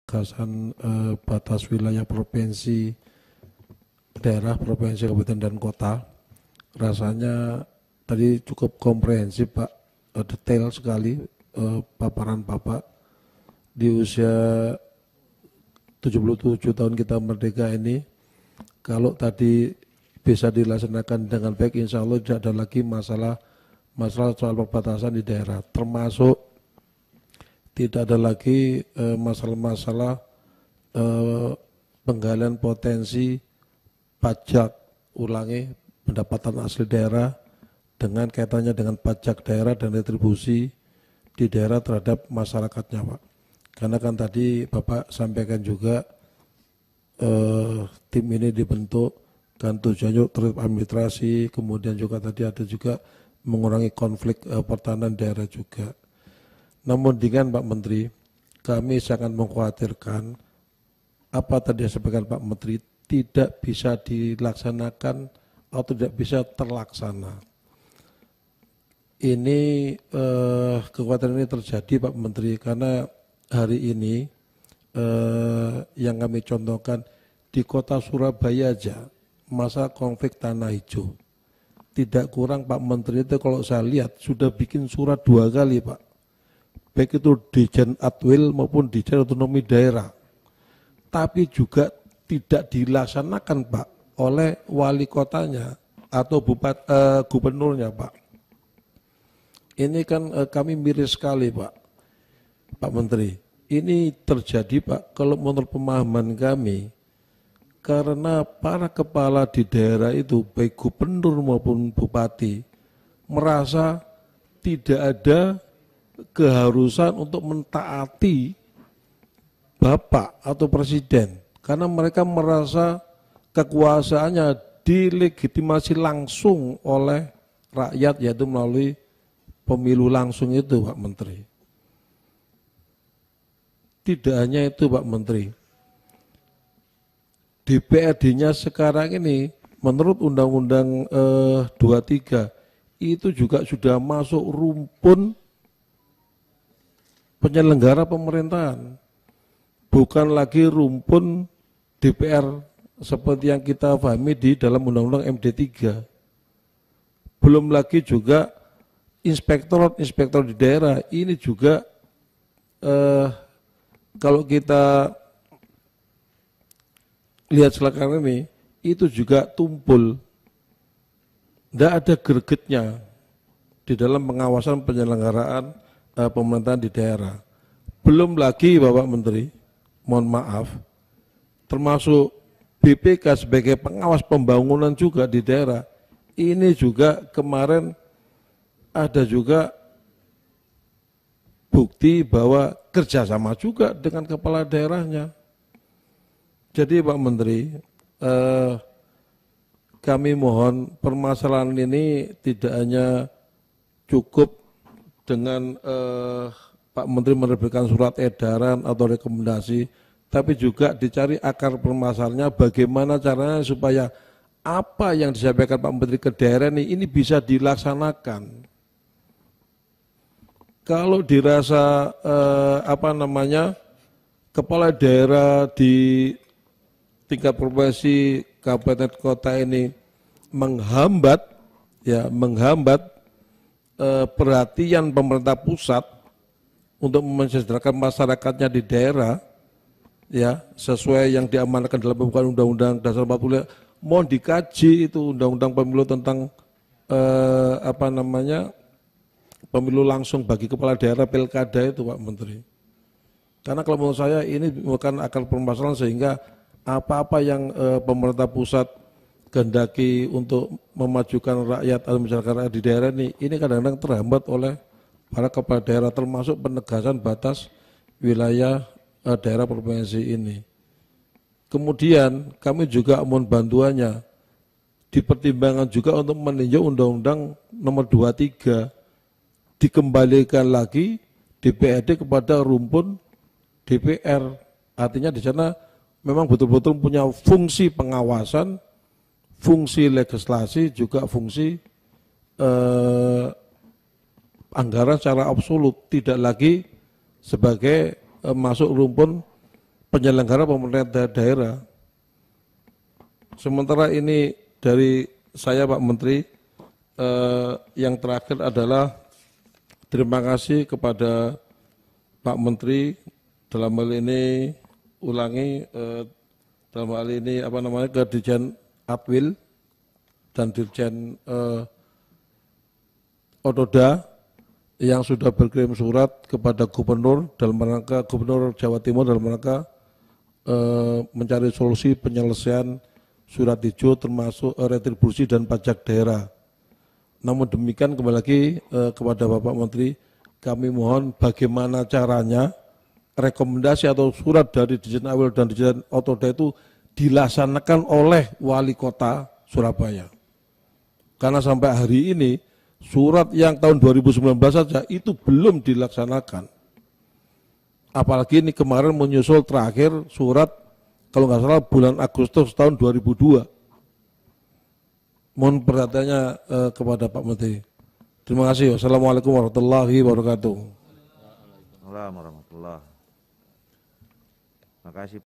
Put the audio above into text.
penegasan batas wilayah provinsi, daerah, provinsi, kabupaten dan kota. Rasanya tadi cukup komprehensif Pak, detail sekali paparan Bapak. Di usia 77 tahun kita merdeka ini, kalau tadi bisa dilaksanakan dengan baik, insya Allah tidak ada lagi masalah soal perbatasan di daerah, termasuk tidak ada lagi masalah-masalah penggalian potensi pajak, ulangi, pendapatan asli daerah dengan kaitannya dengan pajak daerah dan retribusi di daerah terhadap masyarakatnya Pak. Karena kan tadi Bapak sampaikan juga tim ini dibentuk kan tujuannya terhadap administrasi, kemudian juga tadi ada juga mengurangi konflik pertahanan daerah juga. Namun dengan Pak Menteri, kami sangat mengkhawatirkan apa tadi yang disampaikan Pak Menteri tidak bisa dilaksanakan atau tidak bisa terlaksana. Ini kekhawatiran ini terjadi Pak Menteri karena hari ini yang kami contohkan di kota Surabaya aja masa konflik tanah hijau tidak kurang Pak Menteri itu kalau saya lihat sudah bikin surat 2 kali Pak, baik itu Dirjen Atwil maupun Dirjen Otonomi Daerah, tapi juga tidak dilaksanakan Pak oleh wali kotanya atau gubernurnya Pak. Ini kan kami miris sekali Pak Menteri. Ini terjadi Pak kalau menurut pemahaman kami karena para kepala di daerah itu baik gubernur maupun bupati merasa tidak ada keharusan untuk mentaati Bapak atau Presiden karena mereka merasa kekuasaannya dilegitimasi langsung oleh rakyat yaitu melalui pemilu langsung itu Pak Menteri. Tidak hanya itu Pak Menteri, DPRD-nya sekarang ini menurut Undang-Undang 23 itu juga sudah masuk rumpun penyelenggara pemerintahan, bukan lagi rumpun DPR seperti yang kita pahami di dalam Undang-Undang MD3. Belum lagi juga inspektor di daerah ini juga kalau kita lihat sekarang ini itu juga tumpul, tidak ada gregetnya di dalam pengawasan penyelenggaraan pemerintahan di daerah. Belum lagi Bapak Menteri, mohon maaf, termasuk BPK sebagai pengawas pembangunan juga di daerah, ini juga kemarin ada juga bukti bahwa kerjasama juga dengan kepala daerahnya. Jadi Pak Menteri, kami mohon permasalahan ini tidak hanya cukup dengan Pak Menteri menerbitkan surat edaran atau rekomendasi, tapi juga dicari akar permasalahannya bagaimana caranya supaya apa yang disampaikan Pak Menteri ke daerah ini bisa dilaksanakan. Kalau dirasa kepala daerah di tingkat provinsi, kabupaten, kota ini menghambat perhatian pemerintah pusat untuk mensejahterakan masyarakatnya di daerah, ya sesuai yang diamanatkan dalam pembukaan Undang-Undang Dasar 45, mohon dikaji itu Undang-Undang Pemilu tentang pemilu langsung bagi kepala daerah pilkada itu Pak Menteri. Karena kalau menurut saya ini bukan akar permasalahan sehingga apa-apa yang pemerintah pusat kehendaki untuk memajukan rakyat atau masyarakat rakyat di daerah ini kadang-kadang terhambat oleh para kepala daerah termasuk penegasan batas wilayah daerah provinsi ini. Kemudian kami juga mohon bantuannya dipertimbangkan juga untuk meninjau Undang-Undang nomor 23 dikembalikan lagi DPRD kepada rumpun DPR. Artinya di sana memang betul-betul punya fungsi pengawasan, fungsi legislasi, juga fungsi anggaran secara absolut, tidak lagi sebagai masuk rumpun penyelenggara pemerintah daerah. Sementara ini dari saya Pak Menteri, yang terakhir adalah terima kasih kepada Pak Menteri dalam hal ini dalam hal ini ke Dirjen Atwil dan Dirjen Otoda yang sudah berkirim surat kepada Gubernur Gubernur Jawa Timur dalam rangka mencari solusi penyelesaian surat hijau termasuk retribusi dan pajak daerah. Namun demikian kembali lagi kepada Bapak Menteri, kami mohon bagaimana caranya rekomendasi atau surat dari Dirjen Awil dan Dirjen Otoda itu dilaksanakan oleh Wali Kota Surabaya. Karena sampai hari ini surat yang tahun 2019 saja itu belum dilaksanakan. Apalagi ini kemarin menyusul terakhir surat kalau nggak salah bulan Agustus tahun 2002. Mohon perhatiannya kepada Pak Menteri. Terima kasih. Wassalamualaikum warahmatullahi wabarakatuh. Waalaikumsalam warahmatullahi wabarakatuh. Terima kasih.